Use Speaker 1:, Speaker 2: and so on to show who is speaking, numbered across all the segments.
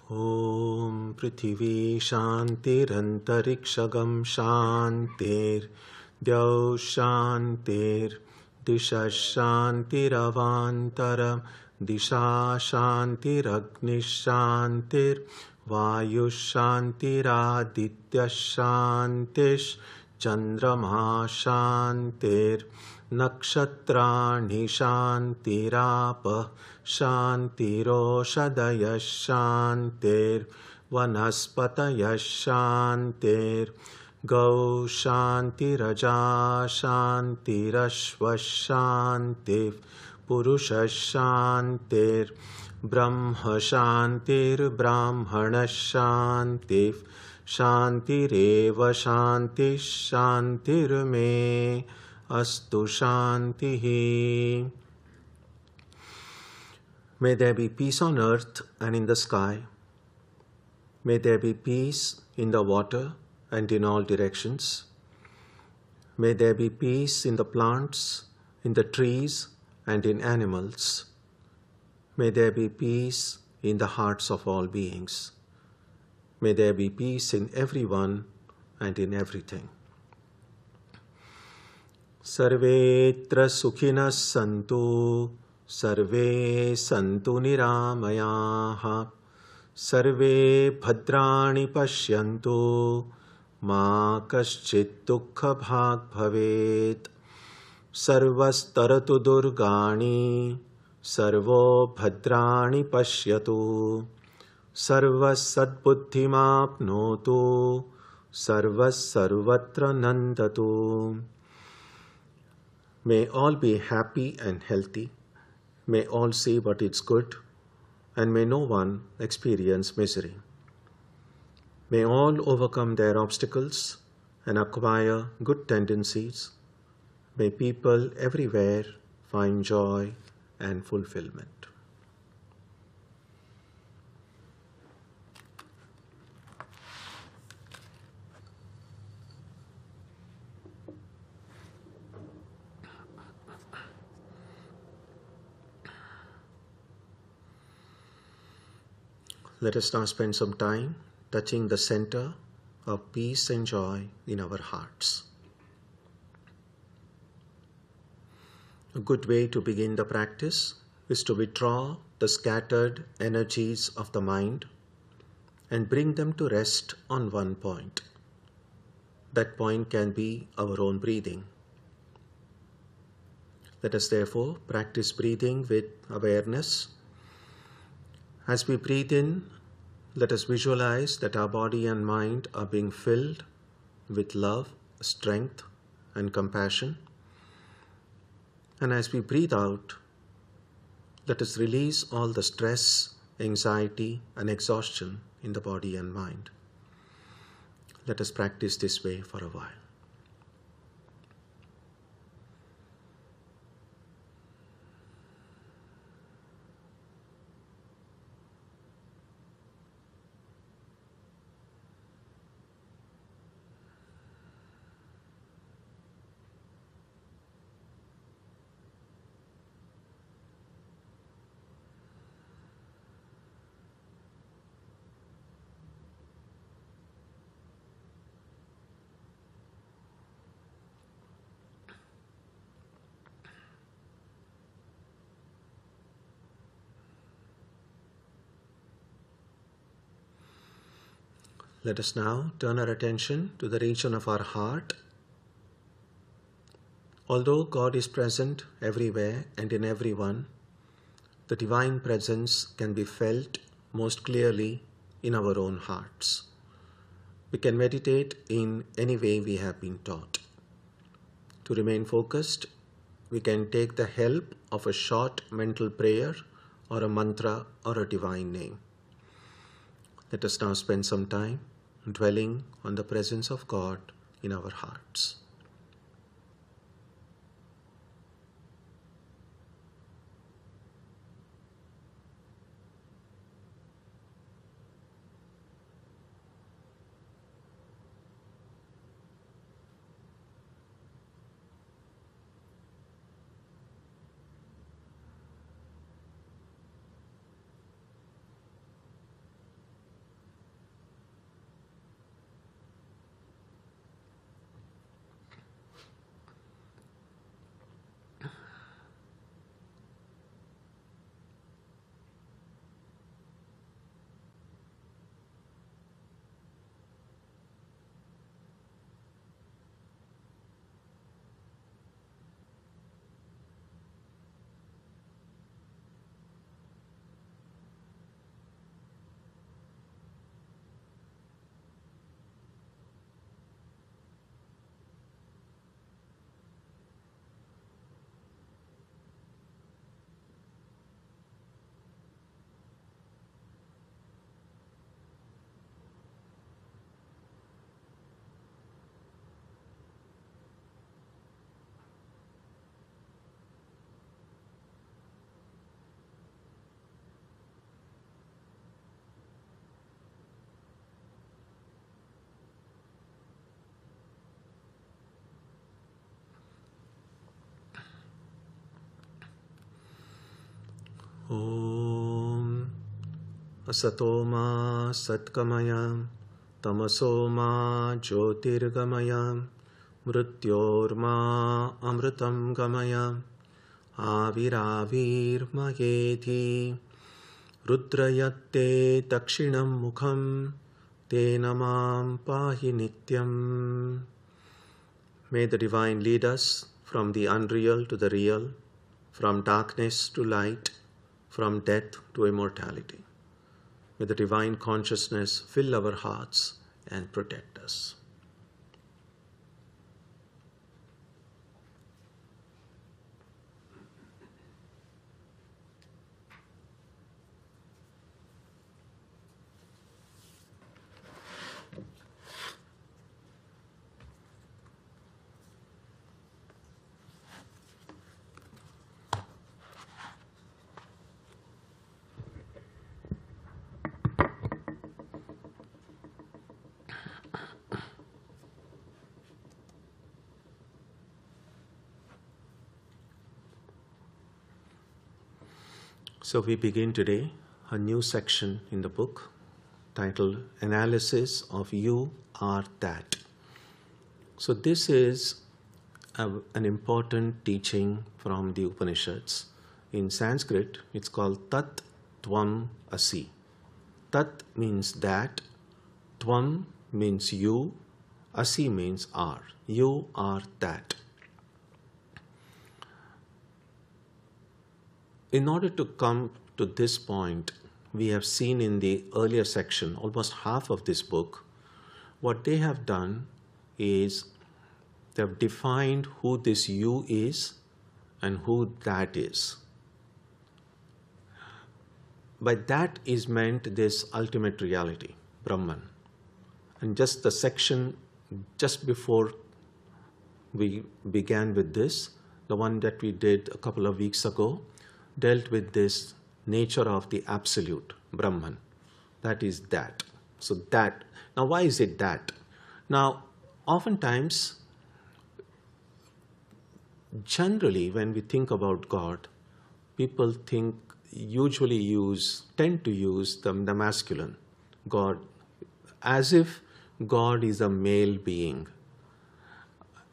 Speaker 1: Om Prithvi Shantirantariksha Shantir Dyau Shantir Disha Shantiravantaram Disha Shantiragni Shantir Vayu Shantiraditya Shantish Chandrama Shantir Nakshatrani Shantirapa Shantiroshadaya Shantir Vanaspataya Shantir Gau Shantiraja Shantirashva Shantir Purusha Shantir Brahma Shantir Brahmana Shantir Shantireva Shanti Shantir Me Astu Shantihi. May there be peace on earth and in the sky. May there be peace in the water and in all directions. May there be peace in the plants, in the trees, and in animals. May there be peace in the hearts of all beings. May there be peace in everyone and in everything. Sarvetra sukhinas santu, sarve santu niramayaha, sarve bhadrani pashyantu, ma kaschit dukkha bhag bhavet, sarvastaratu durgani, sarvo bhadrani pashyatu, sarvas sadbuddhimapnotu, sarvas sarvatra nandatu. May all be happy and healthy. May all see what is good, and may no one experience misery. May all overcome their obstacles and acquire good tendencies. May people everywhere find joy and fulfillment. Let us now spend some time touching the center of peace and joy in our hearts. A good way to begin the practice is to withdraw the scattered energies of the mind and bring them to rest on one point. That point can be our own breathing. Let us therefore practice breathing with awareness. As we breathe in, let us visualize that our body and mind are being filled with love, strength, and compassion. And as we breathe out, let us release all the stress, anxiety, and exhaustion in the body and mind. Let us practice this way for a while. Let us now turn our attention to the region of our heart. Although God is present everywhere and in everyone, the divine presence can be felt most clearly in our own hearts. We can meditate in any way we have been taught. To remain focused, we can take the help of a short mental prayer or a mantra or a divine name. Let us now spend some time dwelling on the presence of God in our hearts. Om Asatoma Satkamaya Tamasoma Jyotirgamaya Mrityorma Amritam Gamaya Aviravirmayeti Rudrayatte Dakshinam Mukham Te Namam Pahi Nityam. May the Divine lead us from the unreal to the real, from darkness to light, from death to immortality. May the Divine Consciousness fill our hearts and protect us. So we begin today a new section in the book titled Analysis of You Are That. So this is an important teaching from the Upanishads. In Sanskrit, it's called Tat Tvam Asi. Tat means that, Tvam means you, Asi means are. You are that. In order to come to this point, we have seen in the earlier section, almost half of this book, what they have done is they have defined who this you is and who that is. By that is meant this ultimate reality, Brahman. And just the section just before we began with this, the one that we did a couple of weeks ago, dealt with this nature of the absolute, Brahman. That is that. So that. Now why is it that? Now, oftentimes, generally when we think about God, people tend to use the masculine, God, as if God is a male being.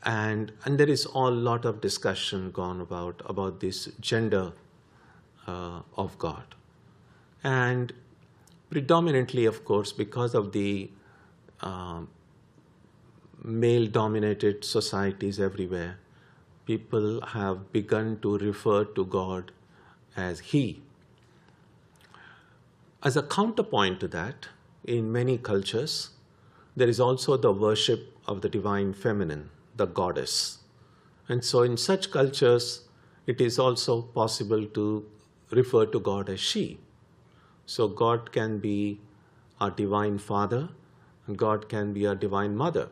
Speaker 1: And there is a lot of discussion gone about this gender of God. And predominantly, of course, because of the male-dominated societies everywhere, people have begun to refer to God as He. As a counterpoint to that, in many cultures, there is also the worship of the divine feminine, the goddess. And so in such cultures, it is also possible to refer to God as she. So God can be our divine father, and God can be our divine mother.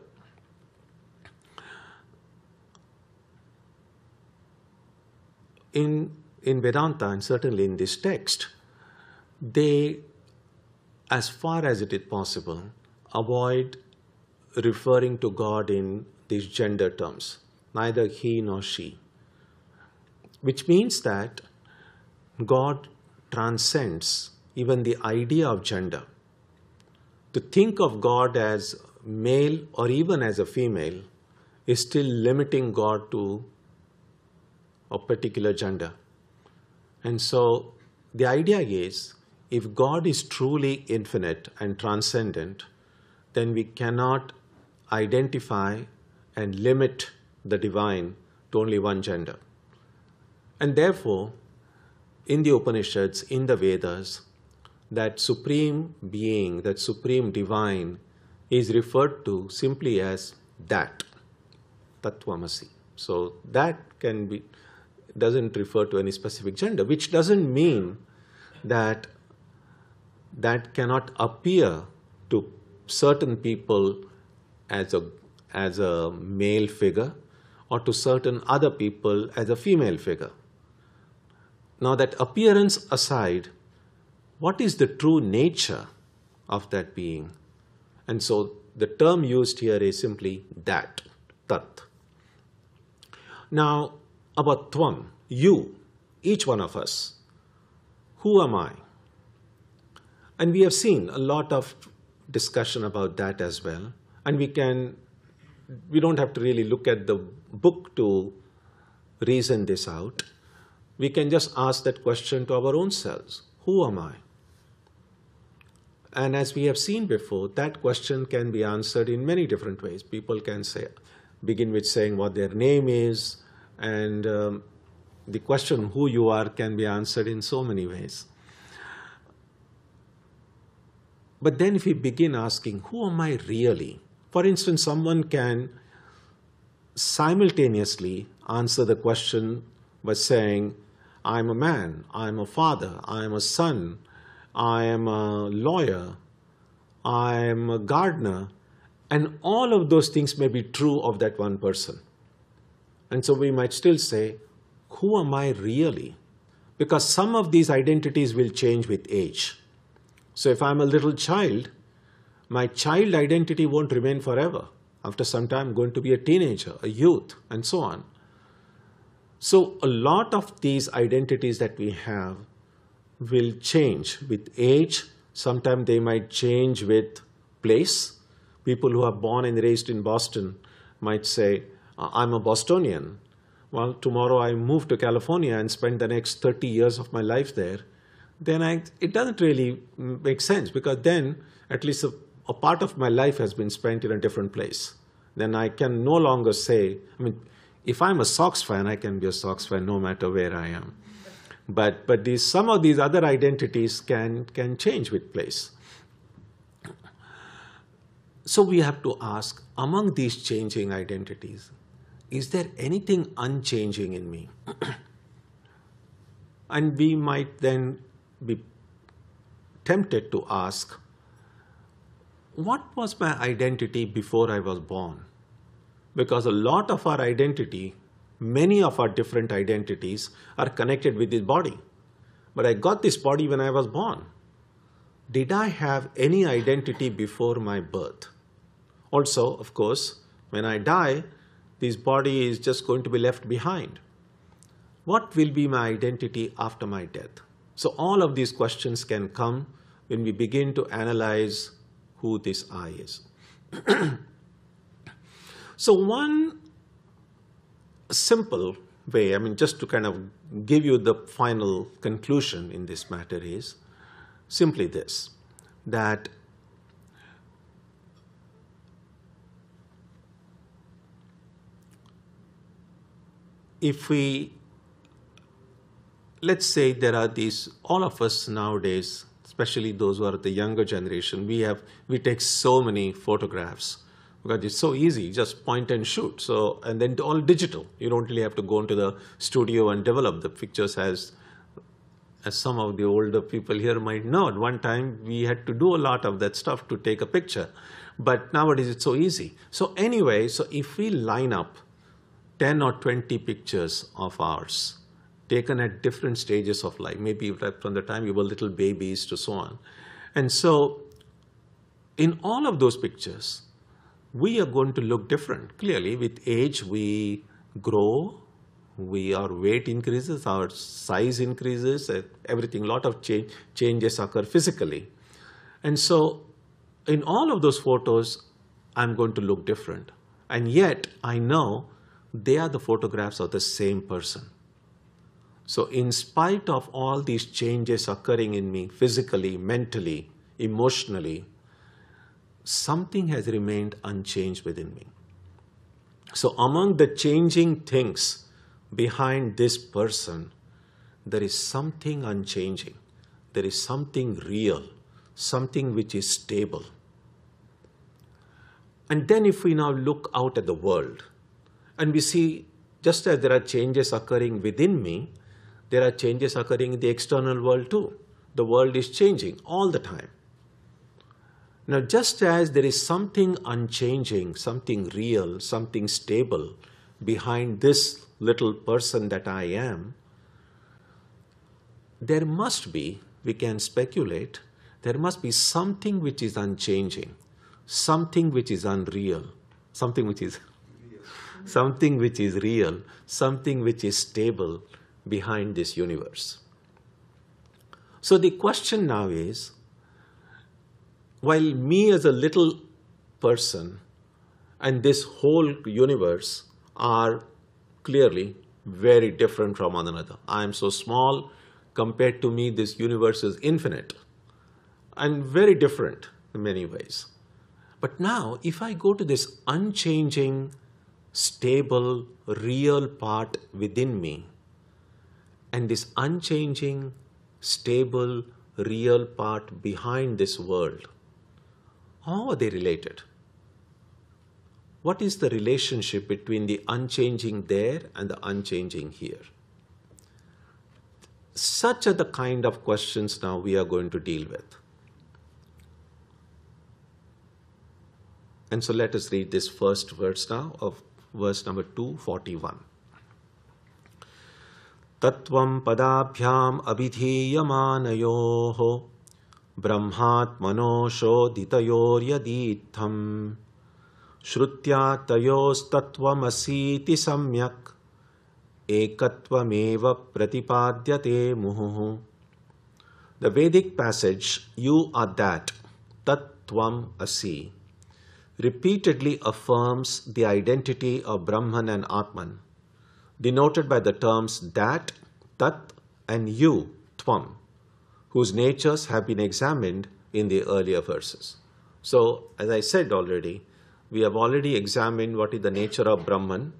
Speaker 1: In Vedanta, and certainly in this text, they, as far as it is possible, avoid referring to God in these gender terms, neither he nor she, which means that God transcends even the idea of gender. To think of God as male or even as a female is still limiting God to a particular gender. And so the idea is, if God is truly infinite and transcendent, then we cannot identify and limit the divine to only one gender. And therefore, in the Upanishads, in the Vedas, that supreme being, that supreme divine is referred to simply as that, Tattvamasi. So that doesn't refer to any specific gender, which doesn't mean that that cannot appear to certain people as a male figure, or to certain other people as a female figure. Now that appearance aside, what is the true nature of that being? And so the term used here is simply that, tat. Now about Tvam, you, each one of us, Who am I? And we have seen a lot of discussion about that as well. And we don't have to really look at the book to reason this out. We can just ask that question to our own selves. Who am I? And as we have seen before, that question can be answered in many different ways. People can begin with saying what their name is, and the question who you are can be answered in so many ways. But then if we begin asking, who am I really? For instance, someone can simultaneously answer the question by saying, I'm a man, I'm a father, I'm a son, I am a lawyer, I am a gardener, and all of those things may be true of that one person. And so we might still say, who am I really? Because some of these identities will change with age. So if I'm a little child, my child identity won't remain forever. After some time, I'm going to be a teenager, a youth, and so on. So a lot of these identities that we have will change with age. Sometimes they might change with place. People who are born and raised in Boston might say, I'm a Bostonian. Well, tomorrow I move to California and spend the next 30 years of my life there. Then it doesn't really make sense, because then at least a part of my life has been spent in a different place. Then I can no longer say, if I'm a Sox fan, I can be a Sox fan no matter where I am. But some of these other identities can change with place. So we have to ask, among these changing identities, is there anything unchanging in me? And we might then be tempted to ask, what was my identity before I was born? Because a lot of our identity, many of our different identities are connected with this body. But I got this body when I was born. Did I have any identity before my birth? Also, of course, when I die, this body is just going to be left behind. What will be my identity after my death? So all of these questions can come when we begin to analyze who this I is. So one simple way, just to kind of give you the final conclusion in this matter, is simply this, that if let's say there are all of us nowadays, especially those who are the younger generation, we take so many photographs because it's so easy, just point and shoot. And then all digital. You don't really have to go into the studio and develop the pictures as some of the older people here might know. At one time, we had to do a lot of that stuff to take a picture. But nowadays, it's so easy. So anyway, if we line up 10 or 20 pictures of ours, taken at different stages of life, maybe from the time we were little babies to so on. And so in all of those pictures, we are going to look different. Clearly, with age, we grow, our weight increases, our size increases, everything, a lot of changes occur physically. And so in all of those photos, I'm going to look different. And yet, I know they are the photographs of the same person. So in spite of all these changes occurring in me, physically, mentally, emotionally, something has remained unchanged within me. So among the changing things behind this person, there is something unchanging. There is something real, something which is stable. And then if we now look out at the world, and we see, just as there are changes occurring within me, there are changes occurring in the external world too. The world is changing all the time. Now, just as there is something unchanging, something real, something stable behind this little person that I am, there must be, we can speculate, there must be something which is unchanging, something which is unreal, something which is real, something which is stable behind this universe. So the question now is, while me as a little person and this whole universe are clearly very different from one another. I am so small, compared to me this universe is infinite and very different in many ways. But now if I go to this unchanging, stable, real part within me, and this unchanging, stable, real part behind this world, how are they related? What is the relationship between the unchanging there and the unchanging here? Such are the kind of questions now we are going to deal with. And so let us read this first verse now of verse number 241. Tattvam padabhyam abhidhiyamanayoho brahmatmano shodhitayor yaditham Shrutya tayos tattvamasiti samyak ekatvameva pratipadyate muhuhu. The Vedic passage, you are that, tattvam asi, repeatedly affirms the identity of Brahman and Atman, denoted by the terms that, tat, and you, tvam, whose natures have been examined in the earlier verses. So, as I said already, we have already examined what is the nature of Brahman,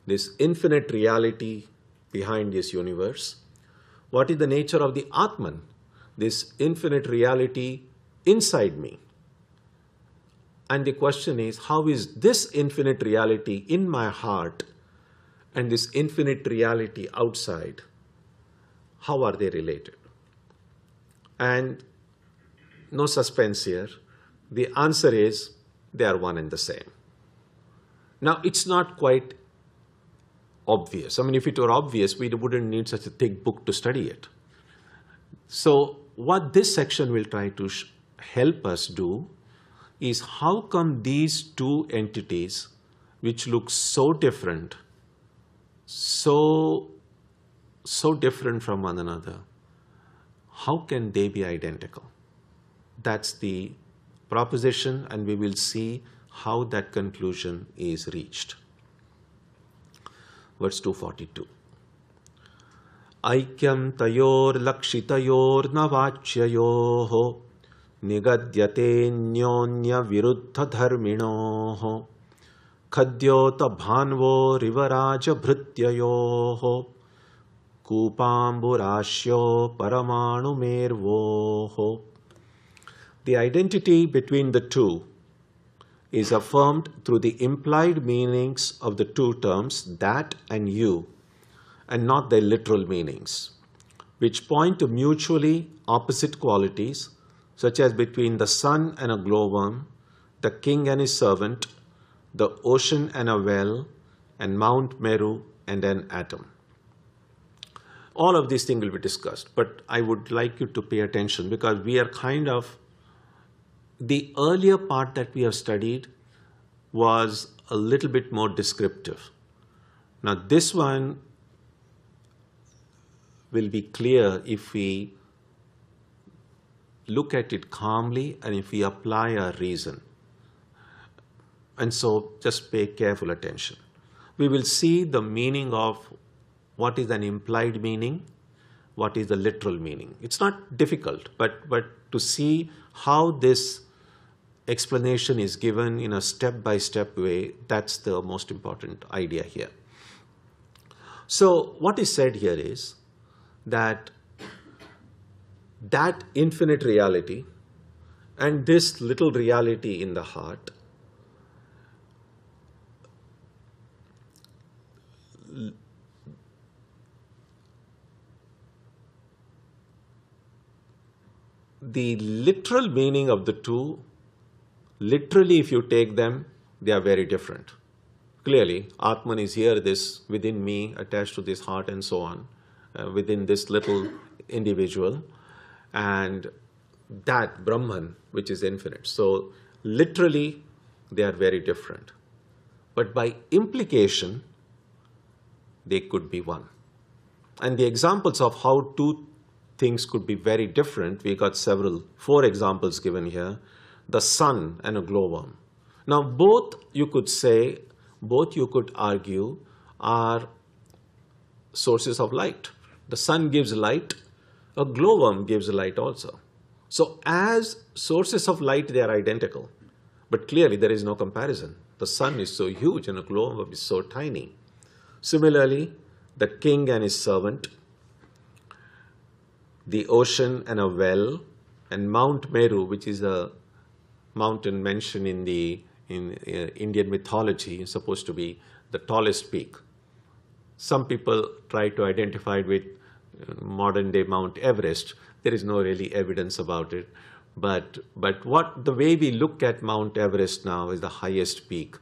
Speaker 1: this infinite reality behind this universe. What is the nature of the Atman, this infinite reality inside me. And the question is, how is this infinite reality in my heart and this infinite reality outside, how are they related? And no suspense here. The answer is, they are one and the same. Now, it's not quite obvious. I mean, if it were obvious, we wouldn't need such a thick book to study it. So, what this section will try to help us do is, how come these two entities, which look so different, so different from one another, how can they be identical? That's the proposition, and we will see how that conclusion is reached. Verse 242. Aikyam tayor lakshitayor navachyayoho nigadyate nyonya viruddha dharminoho khadyota bhanvo rivaraja bhrityayoho kupamburashyo paramanu mervoho. The identity between the two is affirmed through the implied meanings of the two terms, that and you, and not their literal meanings, which point to mutually opposite qualities, such as between the sun and a glowworm, the king and his servant, the ocean and a well, and Mount Meru and an atom. All of these things will be discussed, but I would like you to pay attention, because we are kind of, the earlier part that we have studied was a little bit more descriptive. Now this one will be clear if we look at it calmly and if we apply our reason. And so just pay careful attention. We will see the meaning of what is an implied meaning, what is the literal meaning. It's not difficult, but to see how this explanation is given in a step-by-step way, that's the most important idea here. So what is said here is that infinite reality and this little reality in the heart the literal meaning of the two, literally if you take them, they are very different. Clearly, Atman is here, this within me, attached to this heart and so on, within this little individual, and that Brahman, which is infinite. So literally, they are very different. But by implication, they could be one. And the examples of how two things could be very different. We got four examples given here. The sun and a glowworm. Now both you could argue are sources of light. The sun gives light, a glowworm gives light also. So as sources of light, they are identical. But clearly there is no comparison. The sun is so huge and a glowworm is so tiny. Similarly, the king and his servant, the ocean and a well, and Mount Meru, which is a mountain mentioned in Indian mythology, is supposed to be the tallest peak. Some people try to identify it with modern day Mount Everest. There is no really evidence about it. But the way we look at Mount Everest now is the highest peak.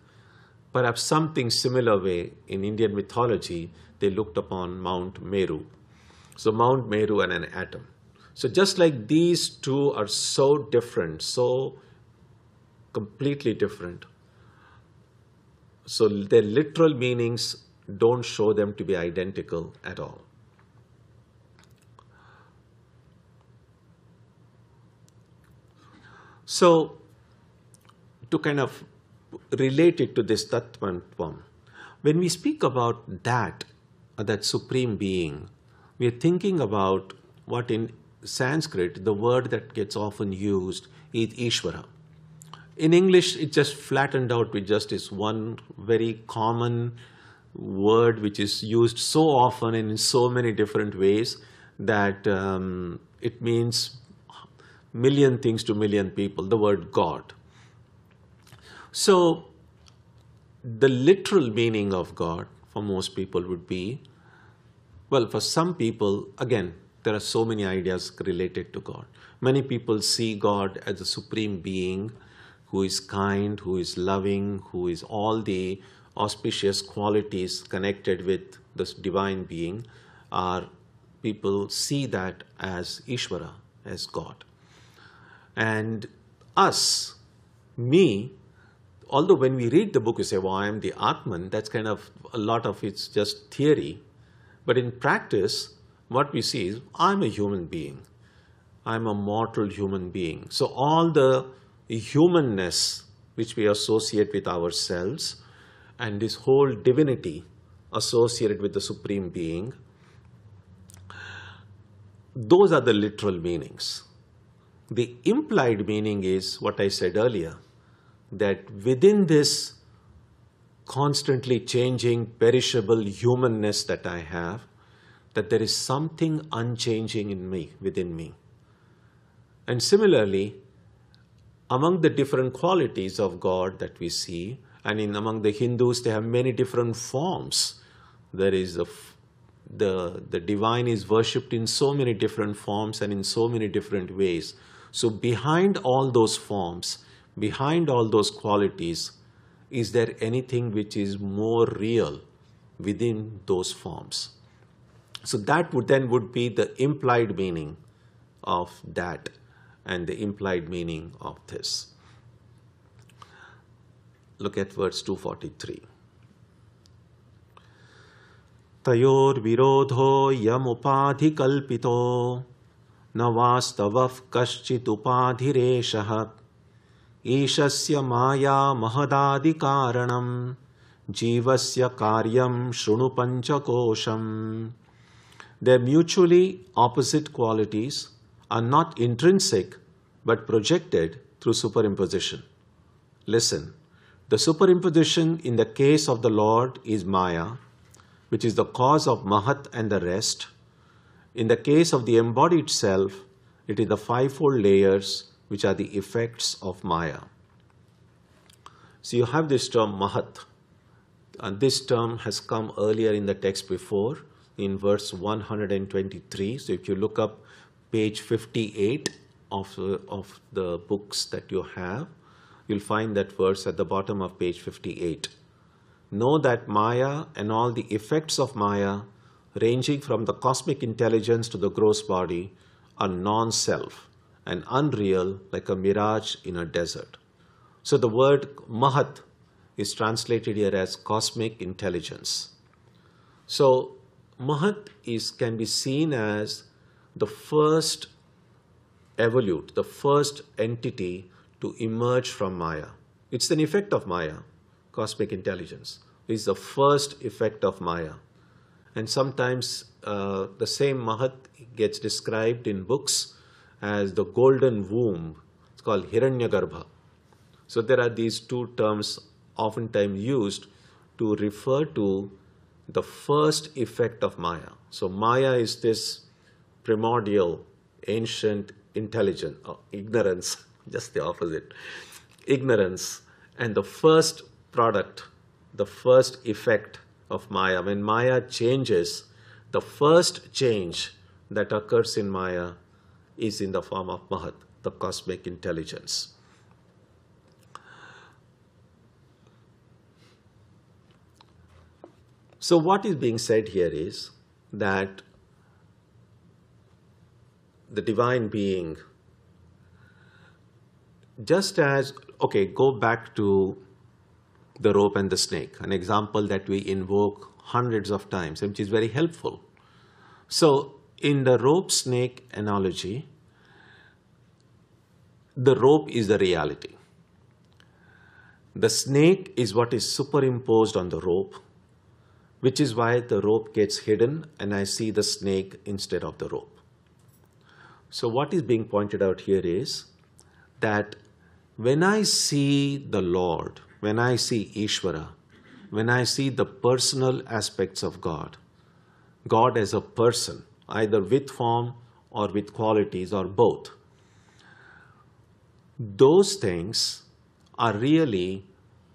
Speaker 1: Perhaps something similar way in Indian mythology, they looked upon Mount Meru. So Mount Meru and an atom. So just like these two are so different, so completely different, so their literal meanings don't show them to be identical at all. So to kind of relate it to this Tattvam, when we speak about that supreme being, we are thinking about what in Sanskrit, the word that gets often used is Ishvara. In English, it just flattened out with just this one very common word which is used so often and in so many different ways that it means million things to million people, the word God. So the literal meaning of God for most people would be, well, for some people, again, there are so many ideas related to God. Many people see God as a supreme being who is kind, who is loving, who is all the auspicious qualities connected with this divine being. People see that as Ishvara, as God. And us, me, although when we read the book, you say, well, I am the Atman, that's kind of, a lot of it's just theory. But in practice, what we see is, I'm a human being. I'm a mortal human being. So all the humanness which we associate with ourselves and this whole divinity associated with the Supreme Being, those are the literal meanings. The implied meaning is what I said earlier, that within this constantly changing, perishable humanness that I have, that there is something unchanging in me, within me. And similarly, among the different qualities of God that we see, and among the Hindus, they have many different forms. There is the divine is worshipped in so many different forms and in so many different ways. So behind all those forms, behind all those qualities, is there anything which is more real within those forms? So that would be the implied meaning of that and the implied meaning of this. Look at verse 243. Tayor virodho yam upadhi kalpito na vastavav kaschit upadhireshah ishasya maya mahadadi karanam jivasya karyam shrunu panchakosham. Their mutually opposite qualities are not intrinsic but projected through superimposition. Listen, the superimposition in the case of the Lord is Maya, which is the cause of Mahat and the rest. In the case of the embodied self, it is the fivefold layers which are the effects of Maya. So you have this term Mahat, and this term has come earlier in the text before, in verse 123. So if you look up page 58 of the books that you have, you'll find that verse at the bottom of page 58. Know that Maya and all the effects of Maya, ranging from the cosmic intelligence to the gross body, are non-self and unreal like a mirage in a desert. So the word Mahat is translated here as cosmic intelligence. So Mahat can be seen as the first the first entity to emerge from Maya. It's an effect of Maya, cosmic intelligence. It's the first effect of Maya. And sometimes the same Mahat gets described in books as the golden womb. It's called Hiranyagarbha. So there are these two terms oftentimes used to refer to the first effect of Maya. So Maya is this primordial, ancient intelligence, or ignorance, just the opposite. Ignorance, and the first product, the first effect of Maya. When Maya changes, the first change that occurs in Maya is in the form of Mahat, the cosmic intelligence. So what is being said here is that the divine being, just as, okay, go back to the rope and the snake, an example that we invoke hundreds of times, which is very helpful. So in the rope-snake analogy, the rope is the reality. The snake is what is superimposed on the rope, which is why the rope gets hidden and I see the snake instead of the rope. So what is being pointed out here is that when I see the Lord, when I see Ishvara, when I see the personal aspects of God, God as a person, either with form or with qualities or both, those things are really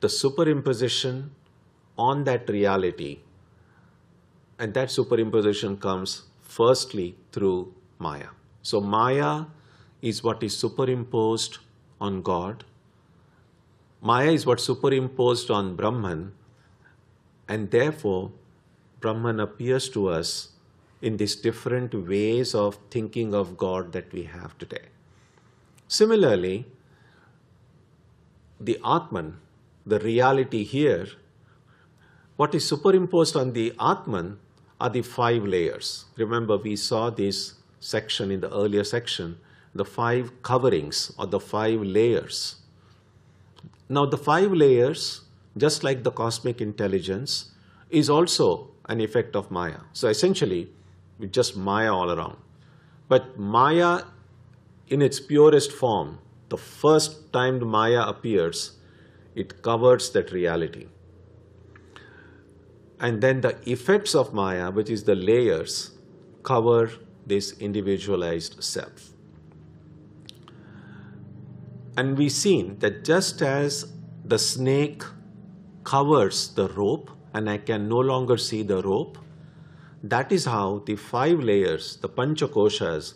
Speaker 1: the superimposition on that reality, and that superimposition comes firstly through Maya. So Maya is what is superimposed on God. Maya is what superimposed on Brahman, and therefore Brahman appears to us in these different ways of thinking of God that we have today. Similarly, the Atman, the reality here, what is superimposed on the Atman are the 5 layers. Remember, we saw this section in the earlier section, the 5 coverings or the 5 layers. Now the 5 layers, just like the cosmic intelligence, is also an effect of Maya. So essentially, it's just Maya all around. But Maya in its purest form, the first time Maya appears, it covers that reality. And then the effects of Maya, which is the layers, cover this individualized self. And we've seen that just as the snake covers the rope and I can no longer see the rope, that is how the 5 layers, the Panchakoshas,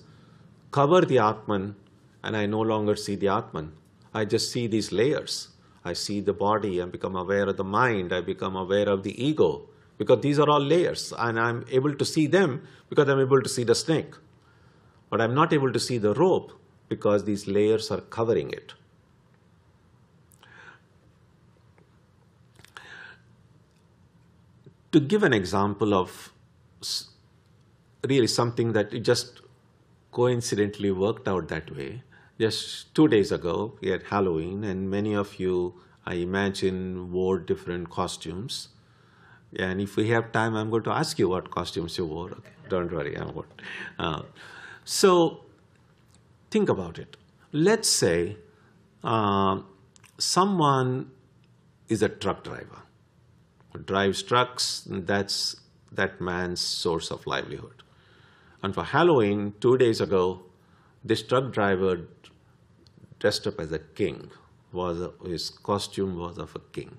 Speaker 1: cover the Atman and I no longer see the Atman. I just see these layers. I see the body, I become aware of the mind, I become aware of the ego, because these are all layers and I'm able to see them because I'm able to see the snake. But I'm not able to see the rope because these layers are covering it. To give an example of really something that it just coincidentally worked out that way, just 2 days ago, we had Halloween, and many of you, I imagine, wore different costumes. And if we have time, I'm going to ask you what costumes you wore. Okay, don't worry, I won't. So think about it. Let's say someone is a truck driver, drives trucks, and that's that man's source of livelihood. And for Halloween, 2 days ago, this truck driver dressed up as a king. His costume was of a king.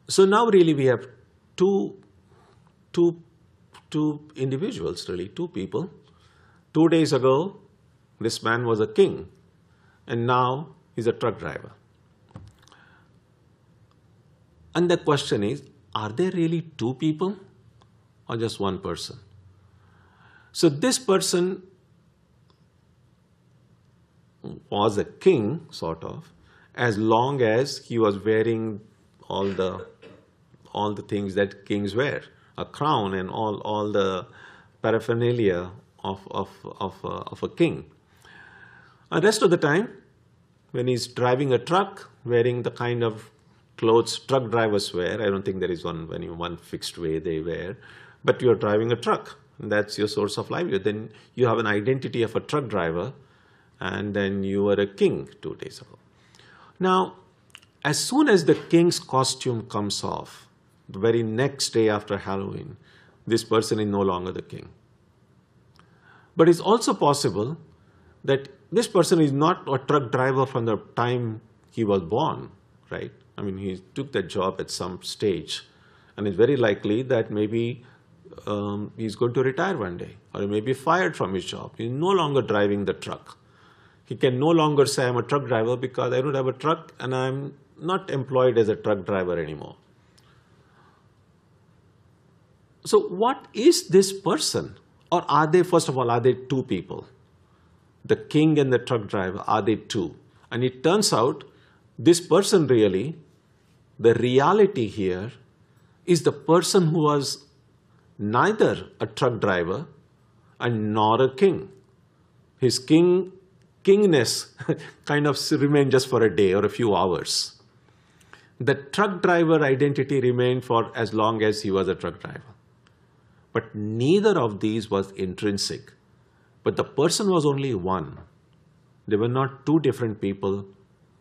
Speaker 1: So now really we have two individuals, really, 2 people. 2 days ago, this man was a king, and now he's a truck driver. And the question is, are there really 2 people or just 1 person? So this person was a king, sort of, as long as he was wearing all the things that kings wear, a crown and all the paraphernalia of a king. And rest of the time, when he's driving a truck, wearing the kind of clothes truck drivers wear, I don't think there is one fixed way they wear, but you're driving a truck, and that's your source of livelihood. Then you have an identity of a truck driver, and then you were a king 2 days ago. Now, as soon as the king's costume comes off, the very next day after Halloween, this person is no longer the king. But it's also possible that this person is not a truck driver from the time he was born, right? I mean, he took that job at some stage, and it's very likely that maybe he's going to retire one day, or he may be fired from his job. He's no longer driving the truck. He can no longer say, I'm a truck driver because I don't have a truck and I'm not employed as a truck driver anymore. So what is this person? Or are they, first of all, are they two people? The king and the truck driver, are they two? And it turns out this person really, the reality here is the person who was neither a truck driver and nor a king. His kingness kind of remained just for a day or a few hours. The truck driver identity remained for as long as he was a truck driver. But neither of these was intrinsic. But the person was only one. They were not two different people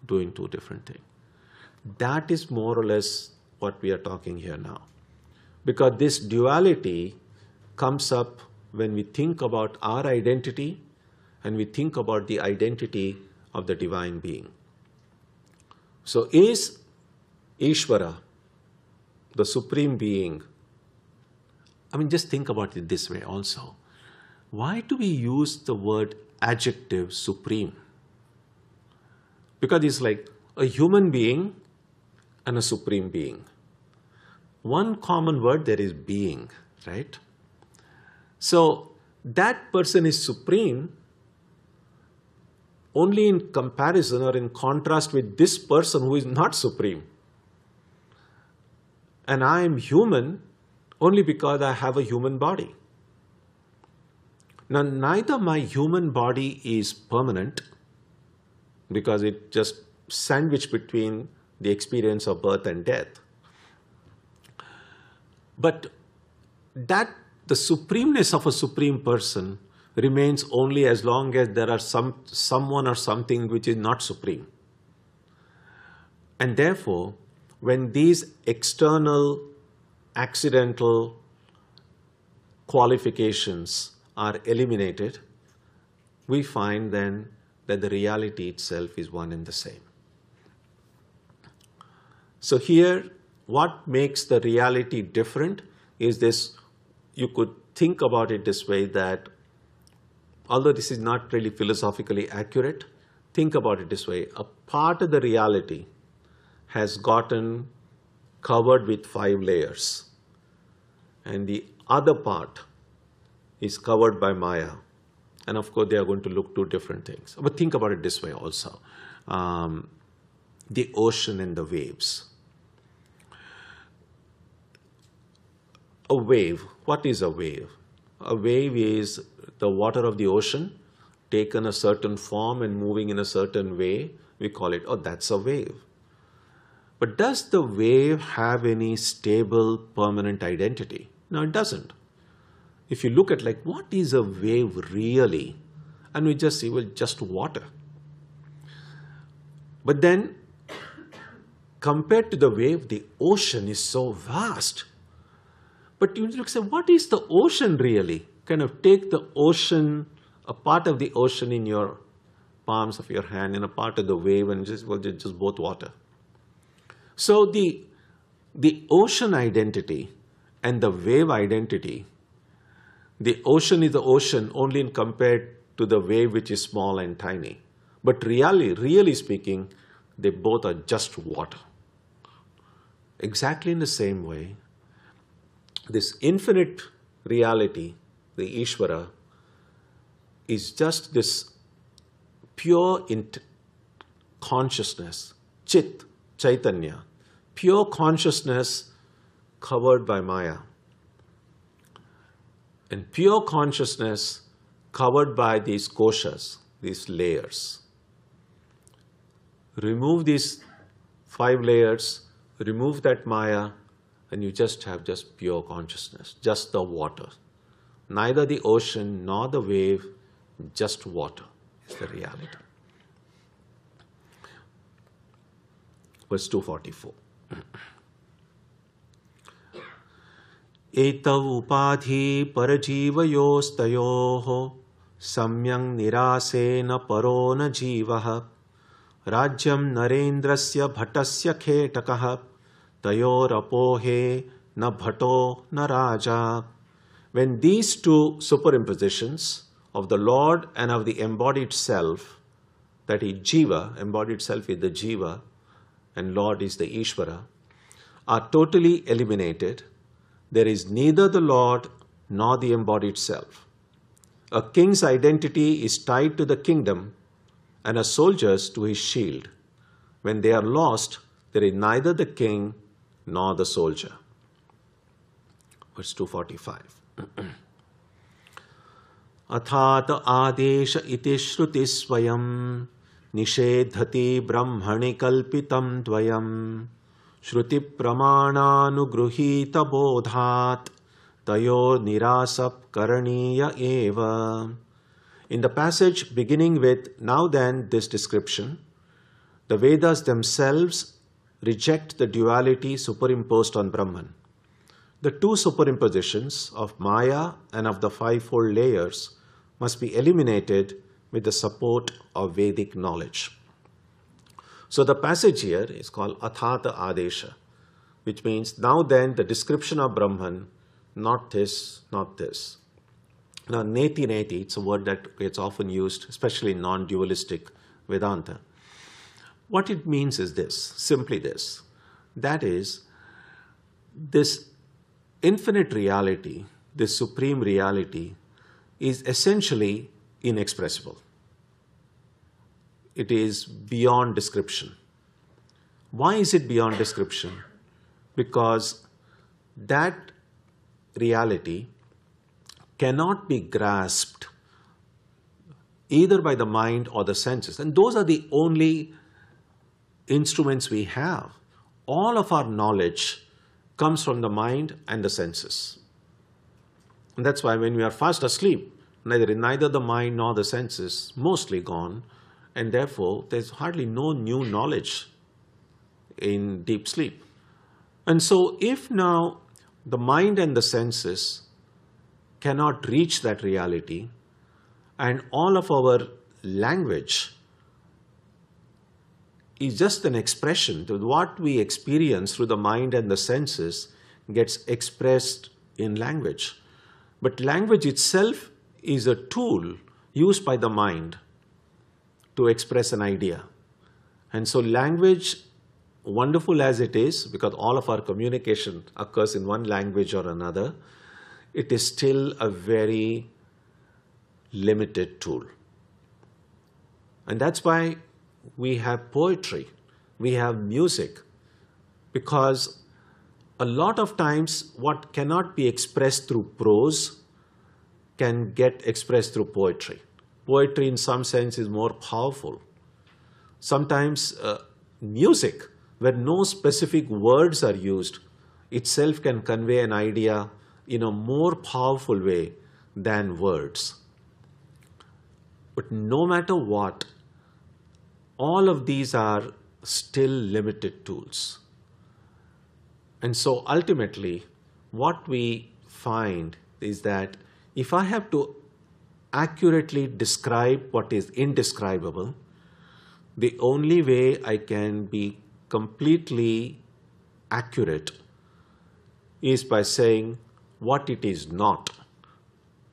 Speaker 1: doing two different things. That is more or less what we are talking here now. Because this duality comes up when we think about our identity and we think about the identity of the divine being. So is Ishvara, the supreme being, I mean, just think about it this way also. Why do we use the word adjective supreme? Because it's like a human being and a supreme being. One common word there is being, right? So that person is supreme only in comparison or in contrast with this person who is not supreme. And I am human only because I have a human body. Now, neither my human body is permanent because it just sandwiched between the experience of birth and death. But that the supremeness of a supreme person remains only as long as there are someone or something which is not supreme. And therefore, when these external, accidental qualifications are eliminated, we find then that the reality itself is one and the same. So here, what makes the reality different is this, you could think about it this way, that although this is not really philosophically accurate, think about it this way. A part of the reality has gotten covered with 5 layers, and the other part is covered by Maya. And of course, they are going to look two different things. But think about it this way also. The ocean and the waves. A wave, what is a wave? A wave is the water of the ocean taken a certain form and moving in a certain way. We call it, oh, that's a wave. But does the wave have any stable, permanent identity? No, it doesn't. If you look at like, what is a wave really? And we just see, well, just water. But then, compared to the wave, the ocean is so vast. But you look and say, what is the ocean really? Kind of take the ocean, a part of the ocean in your palms of your hand and a part of the wave and just, well, just both water. So the ocean identity and the wave identity, the ocean is the ocean only in compared to the wave which is small and tiny. But really speaking, they both are just water. Exactly in the same way, this infinite reality, the Ishvara, is just this pure consciousness, Chit, Chaitanya, pure consciousness covered by Maya. And pure consciousness covered by these koshas, these layers. Remove these 5 layers, remove that Maya, and you just have just pure consciousness, just the water. Neither the ocean nor the wave, just water is the reality. Verse 244. Etav upadhi parajivayostayoho samyang nirasena parona jivaha rajyam narendrasya bhatasya khetakaha tayorapohe na bhato na raja. When these two superimpositions of the Lord and of the embodied self, that is Jiva, embodied self is the Jiva, and Lord is the Ishvara, are totally eliminated, there is neither the Lord nor the embodied self. A king's identity is tied to the kingdom and a soldier's to his shield. When they are lost, there is neither the king nor the soldier. Verse 245. Athat adesha iti shruti swayam nishedhati brahmani kalpitam dvayam shruti pramananugruhita bodhat tayo nirasap karaniya eva. In the passage beginning with now then this description, the Vedas themselves reject the duality superimposed on Brahman. The two superimpositions of Maya and of the 5-fold layers must be eliminated with the support of Vedic knowledge. So the passage here is called Athata Adesha, which means now then the description of Brahman, not this, not this. Now neti neti, it's a word that gets often used, especially in non-dualistic Vedanta. What it means is this, simply this, that is, this infinite reality, this supreme reality, is essentially inexpressible. It is beyond description. Why is it beyond description? Because that reality cannot be grasped either by the mind or the senses. And those are the only instruments we have. All of our knowledge comes from the mind and the senses. And that's why when we are fast asleep, neither the mind nor the senses, mostly gone, and therefore there's hardly no new knowledge in deep sleep. And so if now the mind and the senses cannot reach that reality, and all of our language is just an expression to what we experience through the mind and the senses gets expressed in language. But language itself is a tool used by the mind to express an idea. And so language, wonderful as it is, because all of our communication occurs in one language or another, it is still a very limited tool. And that's why we have poetry, we have music, because a lot of times what cannot be expressed through prose can get expressed through poetry. Poetry in some sense is more powerful. Sometimes music, where no specific words are used, itself can convey an idea in a more powerful way than words. But no matter what, all of these are still limited tools. And so ultimately, what we find is that if I have to accurately describe what is indescribable, the only way I can be completely accurate is by saying what it is not.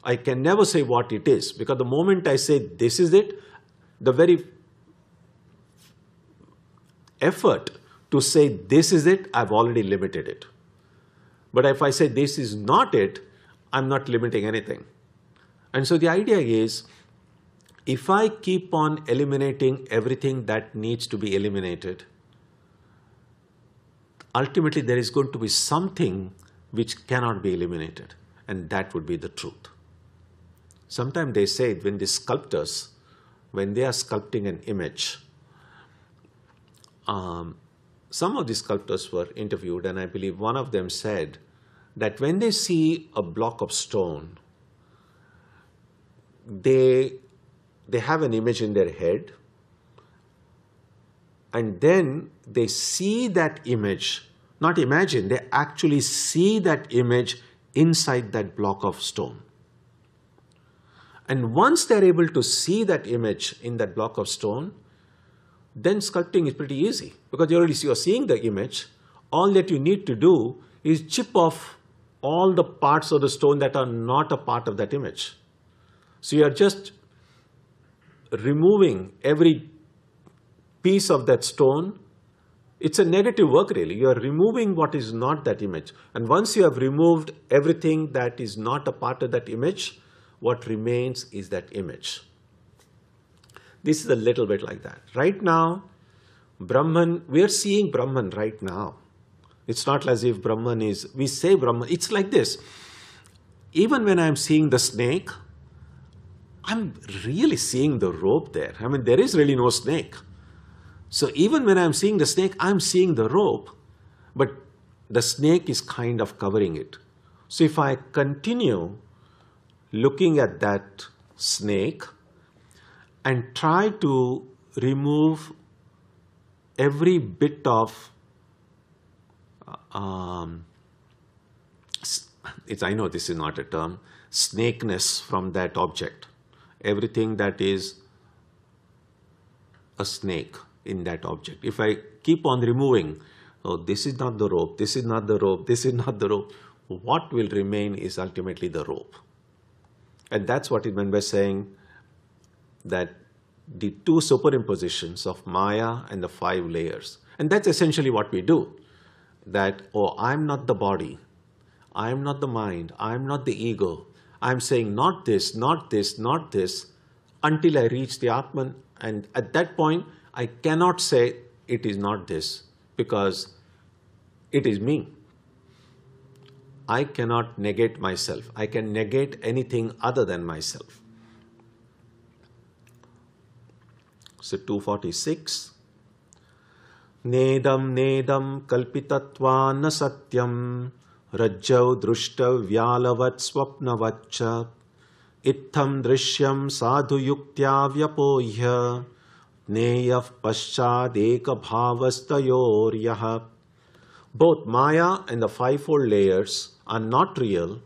Speaker 1: I can never say what it is, because the moment I say this is it, the very effort to say this is it, I've already limited it. But if I say this is not it, I'm not limiting anything. And so the idea is, if I keep on eliminating everything that needs to be eliminated, ultimately there is going to be something which cannot be eliminated. and that would be the truth. Sometimes they say when the sculptors, when they are sculpting an image, some of the sculptors were interviewed, and I believe one of them said that when they see a block of stone, they have an image in their head, and then they see that image, not imagine, they actually see that image inside that block of stone. And once they're able to see that image in that block of stone, then sculpting is pretty easy, because you're seeing the image. All that you need to do is chip off all the parts of the stone that are not a part of that image. So you are just removing every piece of that stone. It's a negative work really. You are removing what is not that image. And once you have removed everything that is not a part of that image, what remains is that image. This is a little bit like that. Right now, Brahman, we are seeing Brahman right now. It's not as if Brahman is, we say Brahman, it's like this. Even when I'm seeing the snake, I'm really seeing the rope there. I mean, there is really no snake. So even when I'm seeing the snake, I'm seeing the rope, but the snake is kind of covering it. So if I continue looking at that snake and try to remove every bit of, I know this is not a term, snakeness from that object. Everything that is a snake in that object. If I keep on removing, oh, this is not the rope, this is not the rope, this is not the rope, what will remain is ultimately the rope. And that's what it meant by saying that the two superimpositions of Maya and the 5 layers. And that's essentially what we do. That, oh, I'm not the body, I'm not the mind, I'm not the ego. I'm saying not this, not this, not this, until I reach the Atman. And at that point, I cannot say it is not this, because it is me. I cannot negate myself. I can negate anything other than myself. So 246. Nedam nedam kalpitatva na satyam rajjau drushta vyalavat swapnavaccha ittham drishyam sadhu yuktya vyapohya neyaf paschad eka bhavastayoryaha. Both Maya and the 5-fold layers are not real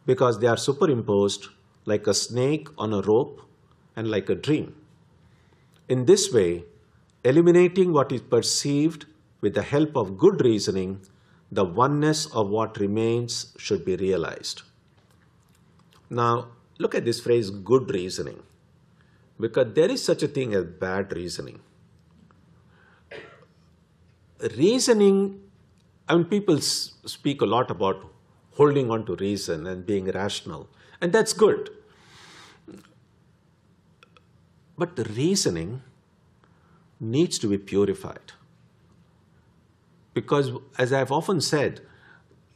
Speaker 1: because they are superimposed like a snake on a rope and like a dream. In this way, eliminating what is perceived with the help of good reasoning, the oneness of what remains should be realized. Now, look at this phrase, good reasoning, because there is such a thing as bad reasoning. Reasoning, I mean, people speak a lot about holding on to reason and being rational, and that's good. But the reasoning needs to be purified. Because, as I've often said,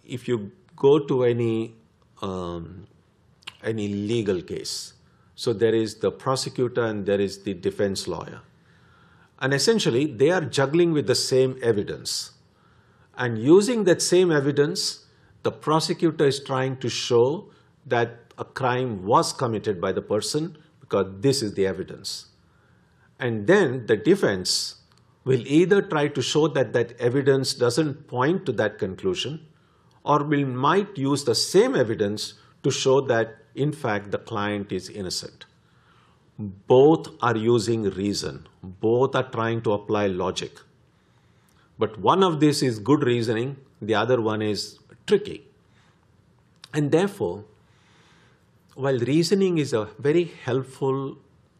Speaker 1: if you go to any legal case, so there is the prosecutor and there is the defense lawyer, and essentially they are juggling with the same evidence. And using that same evidence, the prosecutor is trying to show that a crime was committed by the person because this is the evidence. And then the defense will either try to show that that evidence doesn't point to that conclusion, or might use the same evidence to show that, in fact, the client is innocent. Both are using reason. Both are trying to apply logic. But one of this is good reasoning, the other one is tricky. And therefore, while reasoning is a very helpful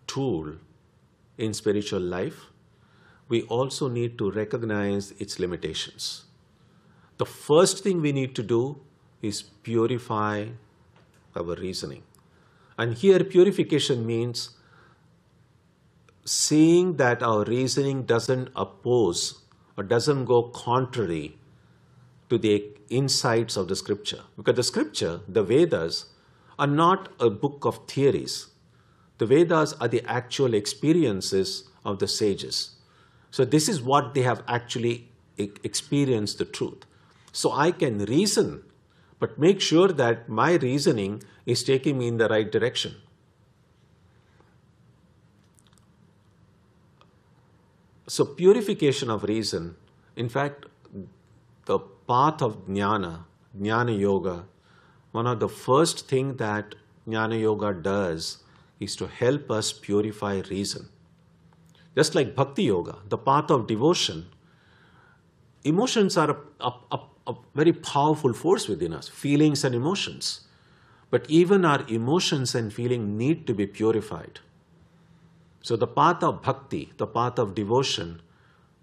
Speaker 1: tool in spiritual life, we also need to recognize its limitations. The first thing we need to do is purify our reasoning. And here purification means seeing that our reasoning doesn't oppose or doesn't go contrary to the insights of the scripture. Because the scripture, the Vedas, are not a book of theories. The Vedas are the actual experiences of the sages. So this is what they have actually experienced the truth. So I can reason, but make sure that my reasoning is taking me in the right direction. So purification of reason, in fact, the path of jnana, jnana yoga, one of the first things that jnana yoga does is to help us purify reason. Just like bhakti yoga, the path of devotion, emotions are a very powerful force within us, feelings and emotions. But even our emotions and feelings need to be purified. So the path of bhakti, the path of devotion,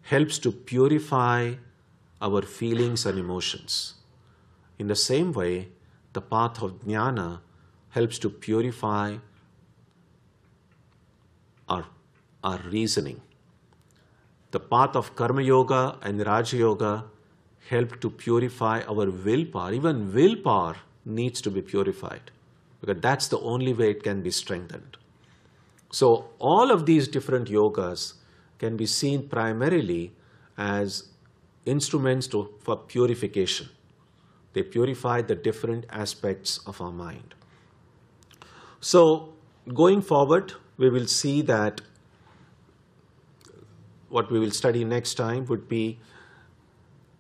Speaker 1: helps to purify our feelings and emotions. In the same way, the path of jnana helps to purify our reasoning. The path of karma yoga and raja yoga help to purify our willpower. Even willpower needs to be purified, because that's the only way it can be strengthened. So all of these different yogas can be seen primarily as instruments for purification. They purify the different aspects of our mind. So going forward, we will see that what we will study next time would be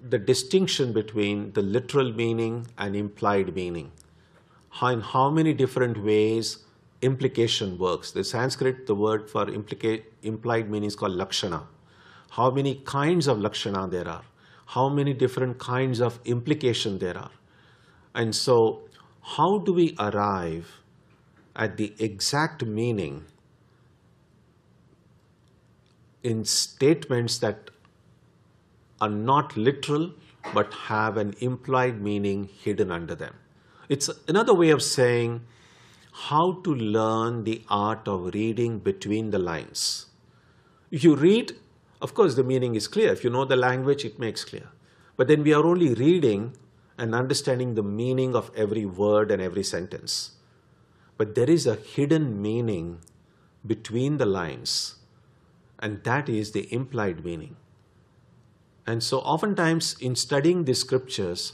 Speaker 1: the distinction between the literal meaning and implied meaning. In how many different ways implication works. The Sanskrit, the word for implied meaning is called lakshana. How many kinds of lakshana there are. How many different kinds of implication there are. And so how do we arrive at the exact meaning in statements that are not literal but have an implied meaning hidden under them? It's another way of saying how to learn the art of reading between the lines. If you read, of course the meaning is clear. If you know the language, it makes clear. But then we are only reading and understanding the meaning of every word and every sentence. But there is a hidden meaning between the lines, and that is the implied meaning. And so oftentimes in studying the scriptures,